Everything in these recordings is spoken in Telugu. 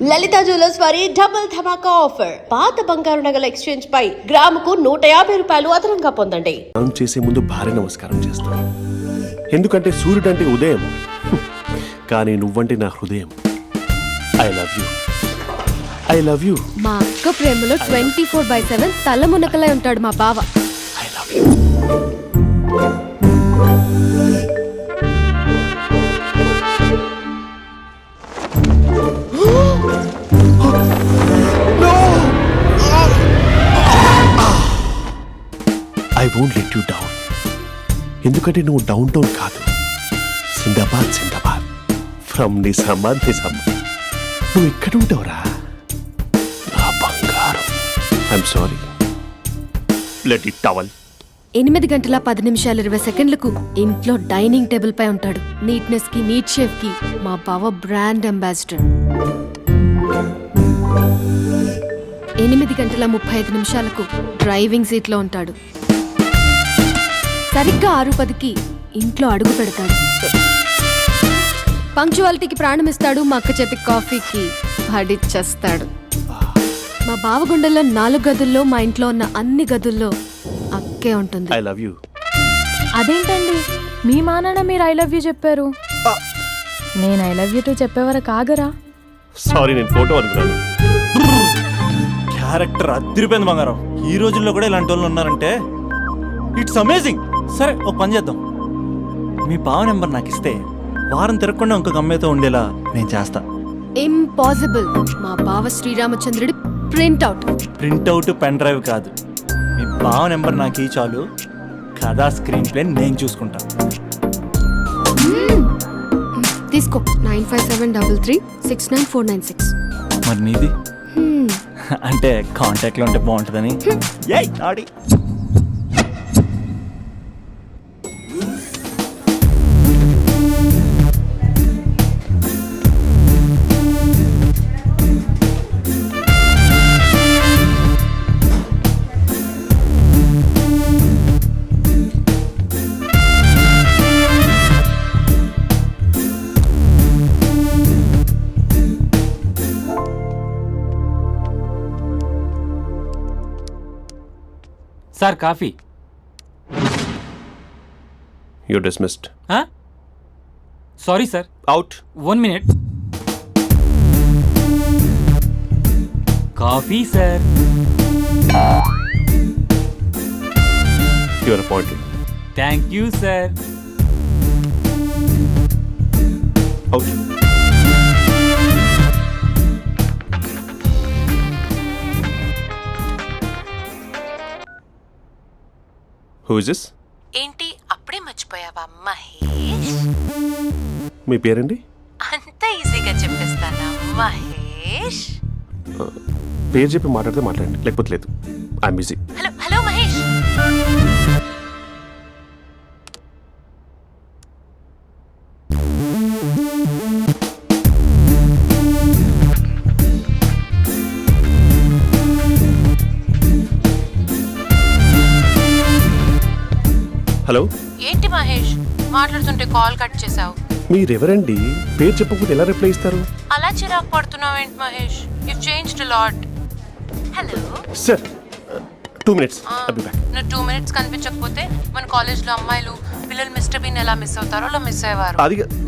లలిత జ్యువెలర్స్ వారి డబుల్ ధమాకా ఆఫర్. పాత బంగారు నగల ఎక్స్చేంజ్ పై గ్రాముకు 150 రూపాయలు అదనంగా పొందండి. స్నానం చేసే ముందు భార్య నమస్కారం చేస్తాను, ఎందుకంటే సూర్యుడు అంటే ఉదయం, కానీ నువ్వంటే నా హృదయం. I love you, I love you. మా అక్క ప్రేమలో 24/7 తల మునకలై ఉంటాడు మా బావ. I love you. I won't let you down, ఎందుకంటే నువ్వు డౌన్ టౌన్ కాదు, జిందాబాద్ జిందాబాద్ ఫ్రమ్ నిజామాబాద్ నిజామాబాద్. నువ్వు ఇక్కడ ఉంటావురా నా బంగారం. I'm sorry, let it towel. 8:10:20 ఇంట్లో డైనింగ్ టేబుల్ పై ఉంటాడు. నీట్నెస్ కి, నీట్ షేఫ్ కి మా బావ బ్రాండ్ అంబాసిడర్. 8:35 డ్రైవింగ్ సీట్ లో ఉంటాడు. సరిగ్గా 6:10 ఇంట్లో అడుగు పెడతాడు. పంక్చువాలిటీకి ప్రాణం ఇస్తాడు. మా అక్క చేతి కాఫీకి పడిచ్చేస్తాడు. మా బావ గుండెల్లో 4 గదుల్లో, మా ఇంట్లో ఉన్న అన్ని గదుల్లో అక్కే ఉంటుంది. I love you. అదేంటండి మీ మా నాన్న మీరు ఐ లవ్ యూ చెప్పారు, నేను ఐ లవ్ యూ టు చెప్పేవరకు ఆగరా? సారీ, నేను ఫోటో అనుకున్నాను. క్యారెక్టర్ అదిరిపోయింది బంగారం. ఈ రోజుల్లో కూడా ఇలాంటి వాళ్ళు ఉన్నారంటే ఇట్స్ అమేజింగ్. సరే, ఒక పని చేద్దాం, మీ బావ నెంబర్ నాకు ఇస్తే వారం తిరగకుండా ఇంకొక అమ్మాయితో ఉండేలా నేను చేస్తా. ఇంపాసిబుల్. మా బావ శ్రీరామచంద్రుడి ప్రింట్అవుట్. ప్రింట్అవుట్ పెన్ డ్రైవ్ కాదు, మీ బావ నెంబర్ నాకు ఈ చాలు. కథా స్క్రీన్ ప్లే నేను చూసుకుంటా. తీసుకో. 9573369496. మరి నీది? అంటే కాంటాక్ట్లో ఉంటే బాగుంటుందని. ఏయ్ ఆడి sir coffee. You dismissed. Sorry sir. Out. 1 minute. Coffee sir. You are appointed. Thank you sir. Out. Who is this? ఏంటి అప్పుడే మర్చిపోయావా మహేష్? మీ పేరండి? అంత ఈజీగా చెప్పేస్తానా మహేష్? పేరు చెప్పి మాట్లాడితే మాట్లాడండి, లేకపోతే లేదు. I'm busy. Hello hello Mahesh. Hello. ఏంటి మహేష్ మాట్లాడుతుంటే కాల్ కట్ చేసావు? మీరెవరండి? పేరు చెప్పకపోతే ఎలా రిప్లై ఇస్తారు? అలా చిరాకు పడుతున్నావు ఏంటి Mahesh? You changed lot. Hello sir, 2 minutes. I'll be back. నువ్వు 2 minutes కనిపించకపోతే మన కాలేజ్లో అమ్మాయిలు పిల్లలు మిస్టర్ బీన్ ఎలా మిస్ అవుతారో అలా మిస్ అయ్యేవారు.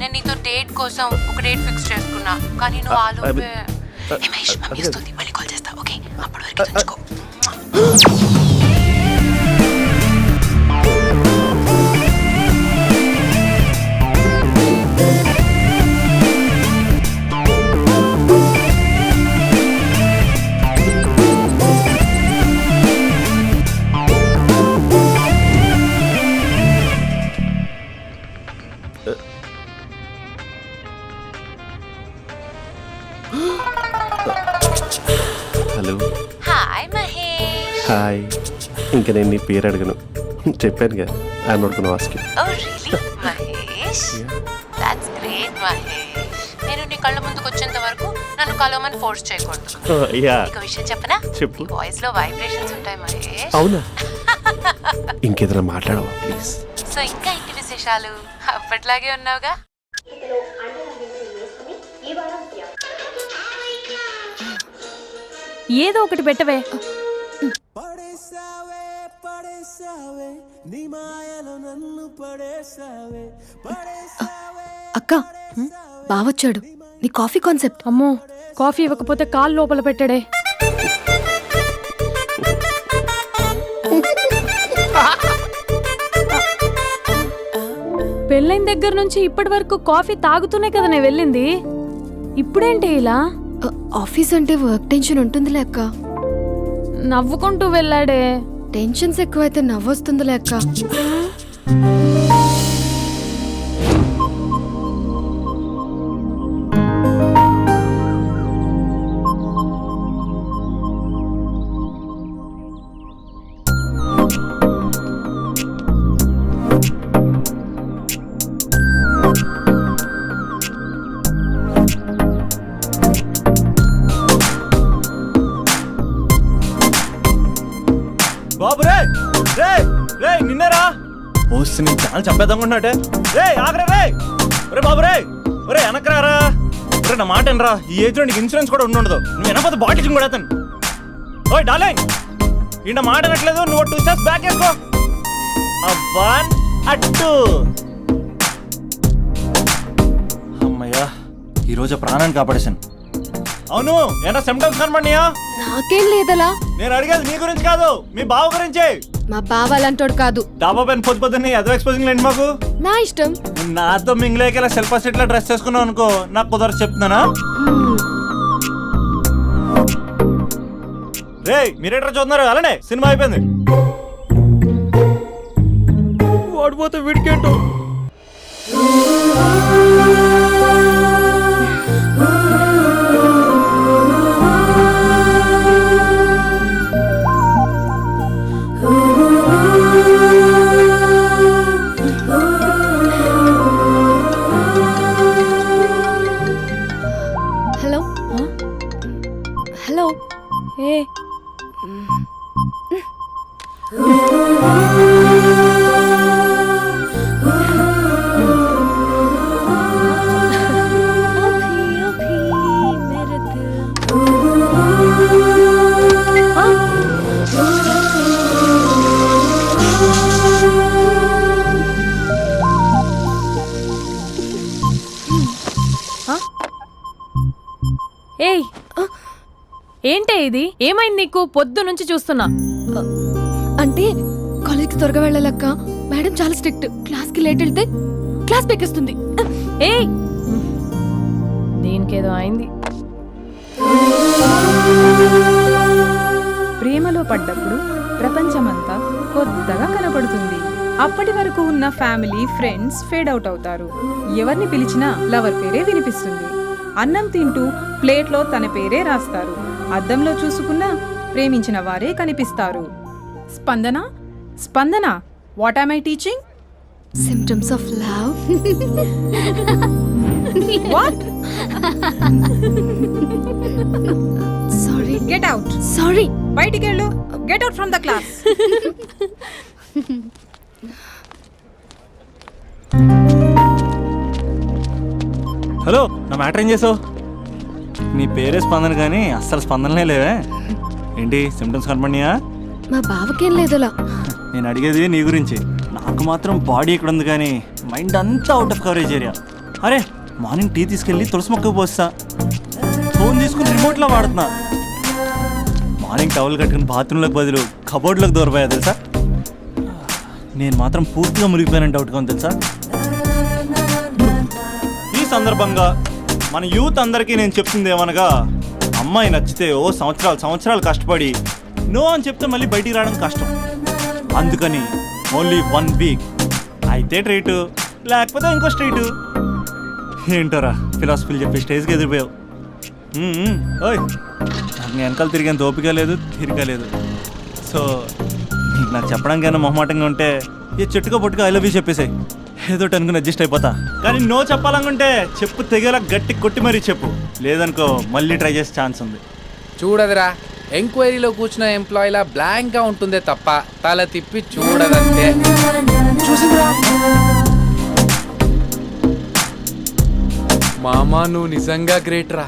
నేను నీతో డేట్ కోసం ఒక డేట్ ఫిక్స్ చేసుకున్నా, కానీ నువ్వు ఆలోపే. మహేష్ మమ్మీ వస్తుంది, మళ్ళీ కాల్ చేస్తా. ఓకే, అప్పటి వరకు తెచ్చుకో. హలో. హాయ్ మహేష్. హాయ్. ఇంకా నేను నీ పేరు అడగను, చెప్పానుగా. I'm not gonna ask you. Oh really Mahesh? That's great Mahesh. నేను నీ కళ్ళ ముందుకు వచ్చేంత వరకు నన్ను కలవమని ఫోర్స్ చేయకూడదు. ఒక విషయం చెప్పనా? చెప్పు. వాయిస్ లో వైబ్రేషన్స్ ఉంటాయి మహేష్. అవునా? ఇంకేదైనా మాట్లాడవా ప్లీజ్? సో ఇంకా ఇంటి విశేషాలు అప్పట్లాగే ఉన్నావుగా? ఏదో ఒకటి పెట్టవే. అక్క బావొచ్చాడు. నీ కాఫీ కాన్సెప్ట్. అమ్మో, కాఫీ ఇవ్వకపోతే కాలు లోపల పెట్టాడే. పెళ్ళైన దగ్గర నుంచి ఇప్పటి వరకు కాఫీ తాగుతూనే కదా నేను వెళ్ళింది. ఇప్పుడేంటి ఇలా? ఆఫీస్ అంటే వర్క్ టెన్షన్ ఉంటుందిలే అక్క. నవ్వుకుంటూ వెళ్ళాడే. టెన్షన్స్ ఎక్కువైతే నవ్వొస్తుందిలే అక్క. బాబు రే రే రే నిన్నేరా పోస్ట్ నీ ఛానల్ చంపేద్దామనుకుంటున్నాటే. రే ఆగరా రే. ఒరే బాబు రే, ఒరే వెనకరారా. ఒరే నా మాట అనరా, ఈ ఏజ్ లో నీకు ఇన్సూరెన్స్ కూడా ఉండదు. నువ్వు వెనకపోతే బాటిల్ కూడా అతను. ఓయ్ డార్లింగ్, ఈ నా మాట అనట్లేదు. నువ్వు 2 స్టెప్స్ బ్యాక్ వేసుకో. అబ్బా అట్టు. అమ్మయ్యా, ఈరోజు ప్రాణాన్ని కాపాడేశాను. అవును, ఏనా సిమ్టమ్స్ కనబడినాయా? నాకేం లేదలా. నేను అడిగేది నీ గురించి కాదు, మీ బావ గురించి. మా బావ అలాంటోడు కాదు. డాబా పైన పొద్దున్నే ఎదో ఎక్స్పోజింగ్ లేండి మాకు. నా ఇష్టం. నాతో మింగిలేక సెల్ఫా సెట్ లో డ్రెస్ చేసుకున్నావు అనుకో, నాకు కుదరదు చెప్తున్నానా. రే మీరేట్రా చూస్తున్నారు? అలానే సినిమా అయిపోయింది. వాడిపోతే వీడికేంటో. Hello hello. ఏ ఏయ్, ఏంటే ఇది? ఏమైంది నీకు? పొద్దు నుంచి చూస్తున్నా. అంటే కాలేజ్కి త్వరగా వెళ్ళాలక్క. మేడం చాలా స్ట్రిక్ట్. క్లాస్కి లేట్ వెళ్తే క్లాస్ పెక్కేస్తుంది. ఏయ్, దీనికేదో అయింది. ప్రేమలో పడ్డప్పుడు ప్రపంచమంతా కొత్తగా కనపడుతుంది. అప్పటి వరకు ఉన్న ఫ్యామిలీ ఫ్రెండ్స్ ఫేడ్ అవుట్ అవుతారు. ఎవరిని పిలిచినా లవర్ పేరే వినిపిస్తుంది. అన్నం తింటూ ప్లేట్లో తన పేరే రాస్తారు. అద్దంలో చూసుకున్నా ప్రేమించిన వారే కనిపిస్తారు. Spandana Spandana, what am I teaching? Symptoms of love. What? Sorry. Get out. Sorry. బయటికి వెళ్ళు. Get out from the class. Hello, నా మ్యాటర్ ఏం చేసావు? నీ పేరే స్పందన కానీ అస్సలు స్పందనలే లేవే. ఏంటి సిమ్టమ్స్ కనపడినాయా? మా బావకేం లేదులా. నేను అడిగేది నీ గురించి. నాకు మాత్రం బాడీ ఇక్కడ ఉంది కానీ మైండ్ అంతా అవుట్ ఆఫ్ కవరేజ్ ఏరియా. అరే మార్నింగ్ టీ తీసుకెళ్ళి తులసి మొక్కకు పోస్తా. ఫోన్ తీసుకుని రిమోట్లో వాడుతున్నా. మార్నింగ్ టవల్ కట్టుకుని బాత్రూంలోకి బదులు కబోర్డ్లోకి దూరపోయా తెలుసా. నేను మాత్రం పూర్తిగా మునిగిపోయానని డౌట్గా ఉంది తెలుసా. ఈ సందర్భంగా మన యూత్ అందరికీ నేను చెప్తుంది ఏమనగా, అమ్మాయి నచ్చితే ఓ సంవత్సరాలు కష్టపడి నో అని చెప్తే మళ్ళీ బయటికి రావడం కష్టం. అందుకని ఓన్లీ 1 వీక్ అయితే ట్రీటు, లేకపోతే ఇంకో స్ట్రీటు. ఏంటోరా ఫిలాసఫీలు చెప్పి స్టేజ్కి ఎదిరిపోయావు. ఓయ్, నాకు వెనకాల తిరిగేంత ఓపిక లేదు, తీరిక లేదు. సో నీకు నాకు చెప్పడానికైనా మొహమాటంగా ఉంటే ఏ చెట్టుగా పొట్టుగా ఐ లవ్ యూ చెప్పేసాయి. ఏదో అనుకుని అడ్జస్ట్ అయిపోతా. కానీ నో చెప్పాలనుకుంటే చెప్పు తెగేలా గట్టి కొట్టి మరీ చెప్పు. లేదనుకో మళ్ళీ ట్రై చేసే ఛాన్స్ ఉంది. చూడదురా, ఎంక్వైరీలో కూర్చున్న ఎంప్లాయీలా బ్లాంక్గా ఉంటుందే తప్ప తల తిప్పి చూడదంతే. చూసిందిరా మామా, నువ్వు నిజంగా గ్రేట్ రా.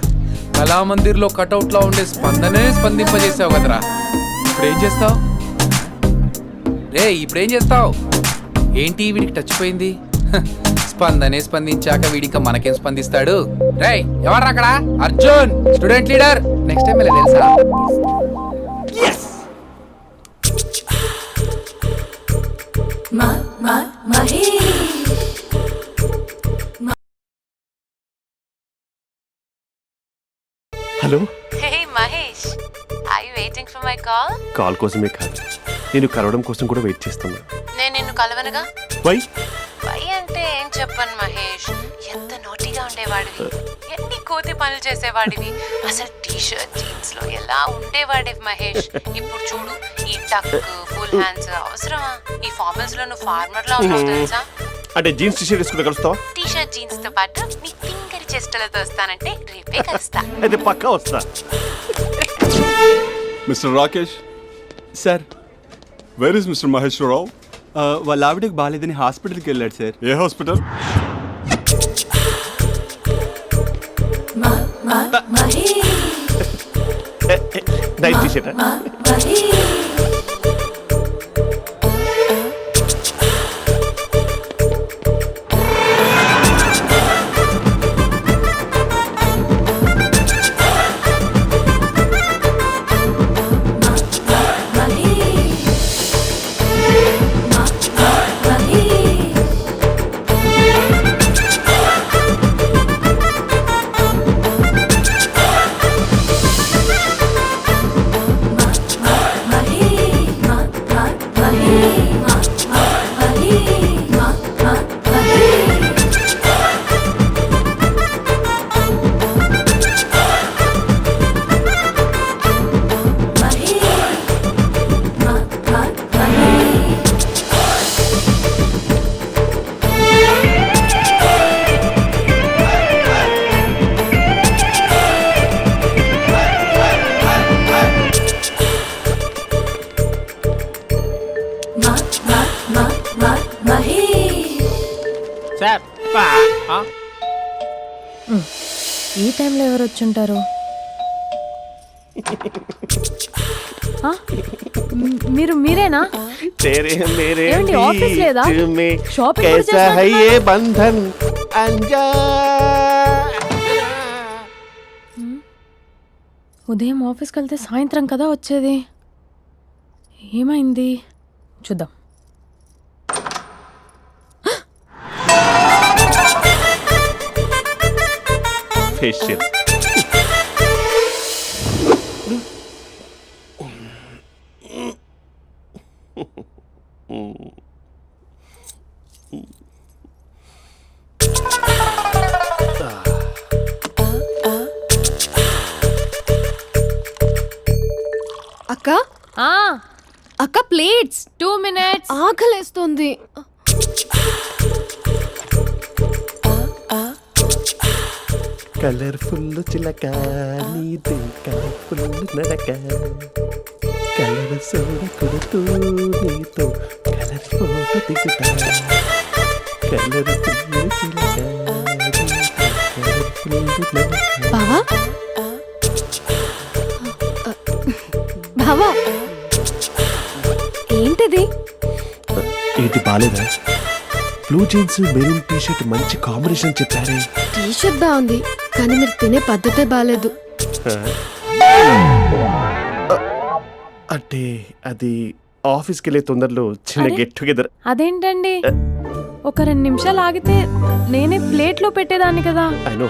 కళామందిర్లో కటౌట్లో ఉండే స్పందనే స్పందింపజేసావు కదరా. ఇప్పుడేం చేస్తావు ఇప్పుడేం చేస్తావు? ఏంటి వీడికి టచ్ పోయింది? స్పందనే స్పందించాక వీడిక మనకేం స్పందిస్తాడు? రేయ్ ఎవరు అక్కడ? Arjun student leader. Next time ఇలా తెలుసా? Hello, hey Mahesh, I waiting for my call? Call కోసమే కాదు, నేను కలవడం కోసం కూడా వెయిట్ చేస్తున్నా. నేను నిన్ను కలవనుగా. వై? వై అంటే ఏం చెప్పను మహేష్, ఎంత నోటిగా ఉండేవాడివి, ఎన్ని కోతి పనులు చేసేవాడివి, అసలు టీ షర్ట్ జీన్స్ లో ఎలా ఉండేవాడివి మహేష్. ఇప్పుడు చూడు, ఈ టక్ ఫుల్ హ్యాండ్స్ అవసరమా? ఈ ఫార్మల్స్ లో నువ్వు ఫార్మర్ లా ఉన్నావు తెలుసా? అంటే జీన్స్ టీ షర్ట్ వేసుకుంటే కలుస్తావా? టీ షర్ట్ జీన్స్ తో పాటు నీ ఫింగర్ చెస్టలతో వస్తానంటే రేపే కలుస్తా. అయితే పక్కా వస్తా. Mister Rakesh, sir, where is mister Maheshwararao? వాళ్ళ ఆవిడకి బాగాలేదని హాస్పిటల్కి వెళ్ళాడు సార్. ఏ హాస్పిటల్? Night T shirt. ఈ టైంలో ఎవరు వచ్చుంటారు? మీరేనా? ఏమండి, ఆఫీస్ లేదా? షాపింగ్ కూడా చేస్తున్నారు? ఉదయం ఆఫీస్కి వెళ్తే సాయంత్రం కదా వచ్చేది. ఏమైంది చూద్దాం. ఫేషియల్. అక్క అక్క ప్లేట్స్. 2 minutes. ఆకలేస్తుంది. కలర్ఫుల్ చిలక నీదే కలర్ఫుల్ నడక, కలర్ సోడి కొడుతూ నీతో కలర్ ఫోటో దిగుతా, కలర్ఫుల్ చిలక బావా బావా ఏంటిది? ఏంటి బాలేదా? Blue jeans maroon T shirt మంచి కాంబినేషన్ చెప్పారే. టీ షర్ట్ బాగుంది కానీ మీరు తినే పద్ధతే బాలేదు. అంటే అది ఆఫీస్కి వెళ్ళే తొందరలో చిన్న గెట్ టుగెదర్. అదేంటండి, ఒక 2 నిమిషాలు ఆగితే నేనే ప్లేట్లో పెట్టేదాన్ని కదా. I know,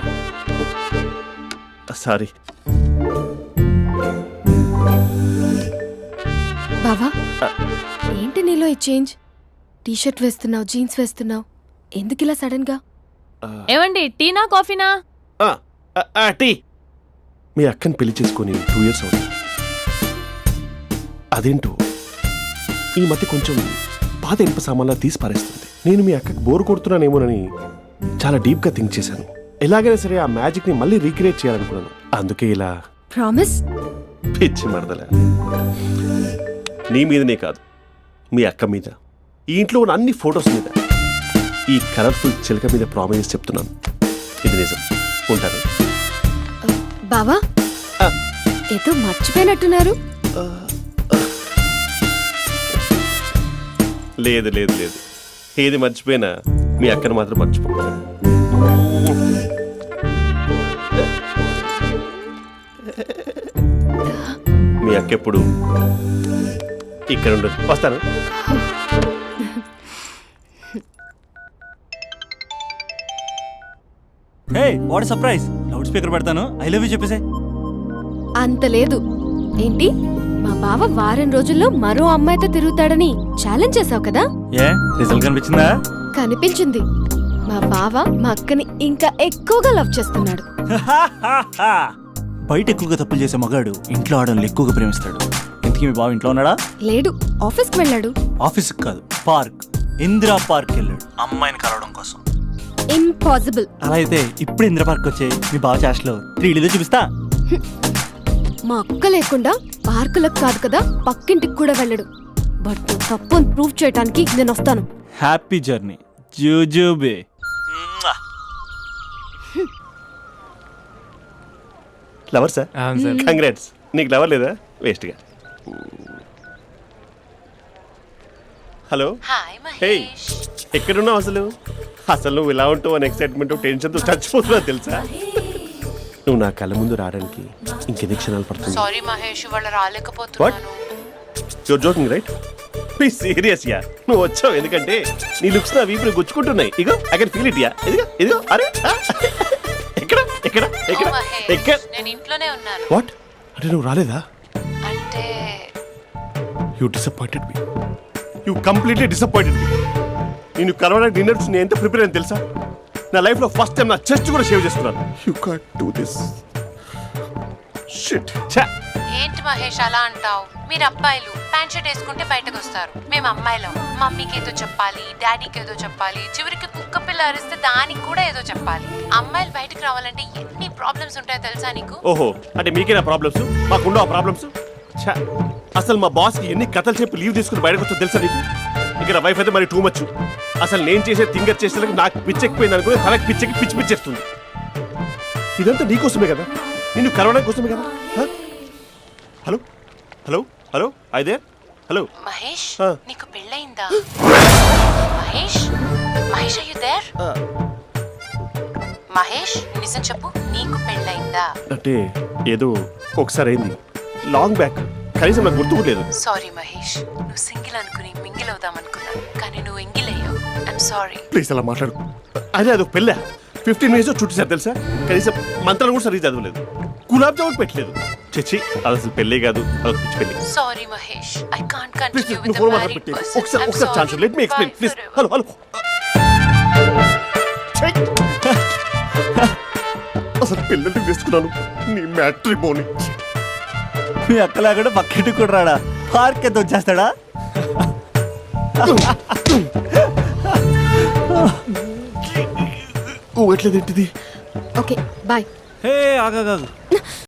sorry. బావా ఏంటి నీలో ఈ చేంజ్? టీ షర్ట్ వేస్తున్నావు, జీన్స్ వేస్తున్నావు, ఎందుకు ఇలా సడన్ గా? ఏమండి, టీనా కాఫీనా? టీ. మీ అక్కని పెళ్లి చేసుకొని 2 years అవుతుంది. అదేంటో ఈ మధ్య కొంచెం పాత ఇనుప సామాన్లా తీసి పారేస్తుంది. నేను మీ అక్కకి బోర్ కొడుతున్నానేమోనని చాలా డీప్గా థింక్ చేశాను. ఎలాగైనా సరే ఆ మ్యాజిక్ ని మళ్ళీ రీక్రియేట్ చేయాలనుకున్నాను. అందుకే ఇలా. ప్రామిస్? పిచ్చి మరదల, నీ మీదనే కాదు, మీ అక్క మీద, ఈ ఇంట్లో ఉన్న అన్ని ఫొటోస్ మీద, ఈ కలర్ఫుల్ చిలక మీద ప్రామిస్ చెప్తున్నాను. ఇది నిజం. ఉంటాను. బావా ఆ. ఏదో మర్చిపోయినట్టున్నారు. లేదు లేదు లేదు, ఏది మర్చిపోయినా మీ అక్కను మాత్రం మర్చిపో. మీ అక్క ఎప్పుడు ఇక్కడ ఉండదు. వస్తాను. Hey what surprise, loud speaker పెడతాను, ఐ లవ్ యూ చెప్పేసే. అంత లేదు. ఏంటి, మా బావ వారం రోజుల్లో మరో అమ్మాయితో తిరుగుతాడని ఛాలెంజ్ చేసావు కదా? ఏ రిజల్ట్ కనిపించిందా? కనిపించింది. మా బావ మా అక్కని ఇంకా ఎక్కువగా లవ్ చేస్తున్నాడు. బయట ఎక్కువగా తప్పులు చేసే మగాడు ఇంట్లో ఆడవాళ్ళు ఎక్కువగా ప్రేమిస్తాడు. ఇంతకీ మీ బావ ఇంట్లో ఉన్నాడా? లేడు, ఆఫీస్కి వెళ్ళాడు. ఆఫీస్కి కాదు, పార్క్, ఇందిరా పార్క్ వెళ్ళాడు అమ్మాయిని కలవడం కోసం. ఇంపాసిబుల్. అలా అయితే ఇప్పుడు ఇందిరా పార్క్ వచ్చే మీ బావ చాష్లో 3Dలో చూపిస్తా. మా అక్క లేకుండా పార్కులకు కాదు కదా, పక్కింటికి కూడా వెళ్ళడు. బట్ నా తప్పు ప్రూవ్ చేయడానికి నేను వస్తాను. హ్యాపీ జర్నీ జూజూబే. Lover sir? అవును సార్. కంగ్రాట్స్. నీకు లవర్ లేదా? వేస్ట్గా. హలో. Hi hey, Mahesh. ఎక్కడున్నావు అసలు? అసలు నువ్వు ఇలా ఉంటావు అని ఎక్సైట్మెంట్ టెన్షన్తో చచ్చిపోతున్నావు తెలుసా? నువ్వు నా కళ్ళ ముందు రావడానికి ఇంకెన్ని క్షణాలు పడుతుంది? సారీ మహేష్, ఇవాళ రాలేకపోతున్నాను. Your joking right? Please serious yeah. నువ్వు వచ్చావు ఎందుకంటే నీ లుక్స్ నా వీపుని గుచ్చుకుంటున్నాయి. ఇగో I can feel it yeah. ఇదిగో ఇదిగో. అరే ఎక్కడ ఎక్కడ ఎక్కడ ఓ మహేష్, ఎక్కడ? నేను ఇంట్లోనే ఉన్నాను. వాట్ అంటే నువ్వు రాలేదా? అంటే you disappointed me. You completely disappointed me. నేను కలవడానికి డిన్నర్స్ నేను ఎంత ప్రిపేర్ అని తెలుసా? నా లైఫ్లో ఫస్ట్ టైం నా చెస్ట్ కూడా షేవ్ చేస్తున్నాను. You can't do this. Shit. ఛా. ఏంటి మహేష్ అలా అంటావు? మీరు అబ్బాయిలు ప్యాంట్ షర్ట్ వేసుకుంటే బయటకు వస్తారు. మేము అమ్మాయిలం, మమ్మీకి ఏదో చెప్పాలి, డాడీకి ఏదో చెప్పాలి, చివరికి కుక్క పిల్ల అరిస్తే దానికి కూడా ఏదో చెప్పాలి. అమ్మాయిలు బయటకు రావాలంటే ఎన్ని ప్రాబ్లమ్స్ ఉంటాయో తెలుసా నీకు? ఓహో, అంటే మీకేనా ప్రాబ్లమ్స్? మాకుండా ఆ ప్రాబ్లమ్స్? ఛా. అసలు మా బాస్కి ఎన్ని కథలు చెప్పి లీవ్ తీసుకుని బయటకు వచ్చా తెలుసా నీకు? ఇక్కడ వైఫ్ అయితే మరి టూ మచ్. అసలు నేను చేసే థింగర్ చేసేందుకు నాకు పిచ్చెక్కిపోయింది అనుకుని తనకి పిచ్చెక్కి పిచ్చి పిచ్చేస్తుంది. ఇదంతా నీకోసమే కదా, నిన్ను కరోనా కోసమే కదా. హలో హలో హలో అయితే హలో మహేష్, ఆ. నీకు పెళ్ళయిందా? Mahesh, Mahesh are you there? Mahesh నిజం చెప్పు, నీకు పెళ్ళయిందా? అంటే ఏదో ఒకసారి అయింది, లాంగ్ బ్యాక్, కనీసం నాకు గుర్తుకులేదు. సారీ మహేష్, నువ్వు సింగిల్ అనుకుని మింగిల్ అవుదాం అనుకున్నా, కానీ నువ్వు ఎంగిల్ అయ్యావు. I'm sorry. ప్లీజ్ అలా మాట్లాడు. అదే అదొక పెళ్ళా? 15 minutes చుట్టేసారు తెలుసా? కనీసం మంత్రాలు కూడా సరిగ్గా చదవలేదు, గులాబ్ జామున్ పెట్టలేదు. చచ్చి, అది అసలు పెళ్ళే కాదు, అదొక పిచ్చి పెళ్ళి. Sorry Mahesh, I can't please continue with నువ్వు ద ఫోన్ మ్యారీడ్ మాట్లాడి పర్సన్. ఒకసారి chance let me explain please. Hello hello. అసలు పిల్లల్ని తీసుకున్నాను నీ మ్యాట్రిమోని. మీ అక్కలా కూడా పక్కింటికి కూడా రాడా? పార్క్ ఎంత వచ్చేస్తాడా? ఓ ఎట్లేదేంటిది? Okay bye. హే ఆగాగు.